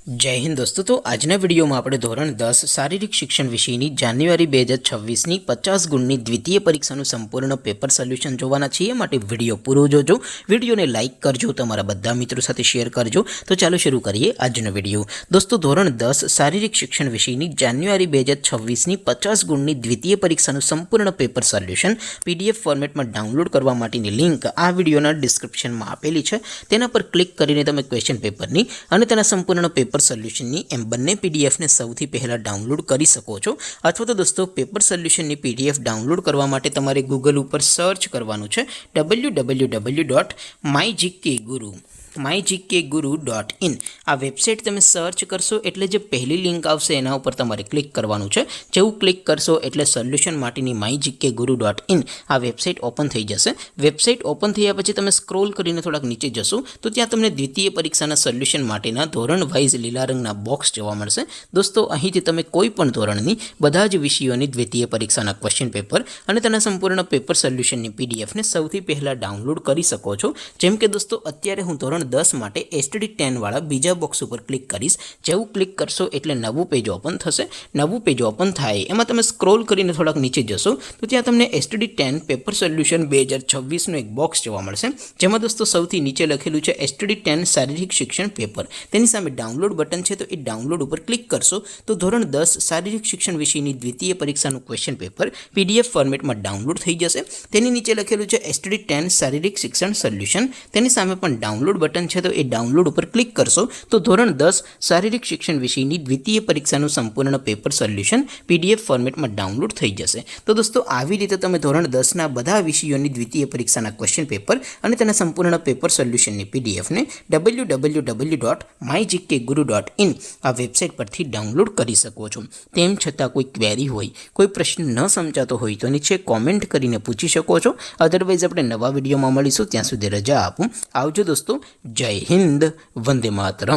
जय हिंद दोस्तों। तो आजना वीडियो में આપણે ધોરણ 10 શારીરિક શિક્ષણ વિષયની જાન્યુઆરી 2026 ની 50 ગુણની દ્વિતીય પરીક્ષાનું સંપૂર્ણ પેપર સોલ્યુશન જોવાના છીએ। માટે વિડિયો પૂરો જોજો, વિડિયોને લાઈક કરજો, તમારા બધા મિત્રો સાથે શેર કરજો। તો ચાલો શરૂ કરીએ આજનો વિડિયો। દોસ્તો ધોરણ 10 શારીરિક શિક્ષણ વિષયની જાન્યુઆરી 2026 ની 50 ગુણની દ્વિતીય પરીક્ષાનું સંપૂર્ણ પેપર સોલ્યુશન પીડીએફ ફોર્મેટમાં ડાઉનલોડ કરવા માટેની લિંક આ વિડિયોના ડિસ્ક્રિપ્શનમાં આપેલી છે। તેના પર ક્લિક કરીને તમે ક્વેશ્ચન પેપરની અને તેના સંપૂર્ણ પેપર સોલ્યુશનની એમ બંને પીડીએફને સૌથી પહેલાં ડાઉનલોડ કરી શકો છો। અથવા તો દોસ્તો પેપર સોલ્યુશનની પીડીએફ ડાઉનલોડ કરવા માટે તમારે ગૂગલ ઉપર સર્ચ કરવાનું છે www.mygkguru.in। આ વેબસાઇટ તમે સર્ચ કરશો એટલે જે પહેલી લિંક આવશે એના ઉપર તમારે ક્લિક કરવાનું છે। જેવું ક્લિક કરશો એટલે સોલ્યુશન માટેની mygkguru.in આ વેબસાઇટ ઓપન થઈ જશે। વેબસાઇટ ઓપન થયા પછી તમે સ્ક્રોલ કરીને થોડાક નીચે જશો તો ત્યાં તમને દ્વિતીય પરીક્ષાના સોલ્યુશન માટેના ધોરણ વાઇઝ લીલા રંગના બોક્સ જોવા મળશે। દોસ્તો અહીંથી તમે કોઈ પણ ધોરણની બધા જ વિષયોની દ્વિતીય પરીક્ષાના ક્વેશ્ચન પેપર અને તેના સંપૂર્ણ પેપર સોલ્યુશનની પીડીએફને સૌથી પહેલાં ડાઉનલોડ કરી શકો છો। જેમ કે દોસ્તો અત્યારે હું ધોરણ 10 માટે STD10 વાળા બીજા બોક્સ ઉપર ક્લિક કરીશ। જેવું ક્લિક કરશો એટલે નવું પેજ ઓપન થશે। નવું પેજ ઓપન થાય એમાં તમે સ્ક્રોલ કરીને થોડાક નીચે જશો તો ત્યાં તમને STD10 પેપર સોલ્યુશન 2026 નું એક બોક્સ જોવા મળશે। જેમાં દોસ્તો સૌથી નીચે લખેલું છે STD10 શારીરિક શિક્ષણ પેપર। તેની સામે ડાઉનલોડ બટન છે તો એ ડાઉનલોડ ઉપર ક્લિક કરશો તો ધોરણ 10 શારીરિક શિક્ષણ વિષયની દ્વિતીય પરીક્ષાનું ક્વેશ્ચન પેપર PDF ફોર્મેટમાં ડાઉનલોડ થઈ જશે। તેની નીચે લખેલું છે STD10 શારીરિક શિક્ષણ સોલ્યુશન। તેની સામે પણ ડાઉનલોડ બટન છે તો એ ડાઉનલોડ ઉપર ક્લિક કરશો તો ધોરણ 10 શારીરિક શિક્ષણ વિષયની દ્વિતીય પરીક્ષાનું સંપૂર્ણ પેપર સોલ્યુશન PDF ફોર્મેટમાં ડાઉનલોડ થઈ જશે। તો દોસ્તો આવી રીતે તમે ધોરણ 10 ના બધા વિષયોની દ્વિતીય પરીક્ષાના ક્વેશ્ચન પેપર અને તેના સંપૂર્ણ પેપર સોલ્યુશનની પીડીએફને www.mygkguru.in આ વેબસાઇટ પરથી ડાઉનલોડ કરી શકો છો। તેમ છતાં કોઈ ક્વેરી હોય, કોઈ પ્રશ્ન ન સમજાતો હોય તો નીચે કોમેન્ટ કરીને પૂછી શકો છો। અધરવાઇઝ આપણે નવા વિડીયોમાં મળીશું, ત્યાં સુધી રજા આપું। આવજો દોસ્તો। જય હિન્દ, વંદે માતરમ।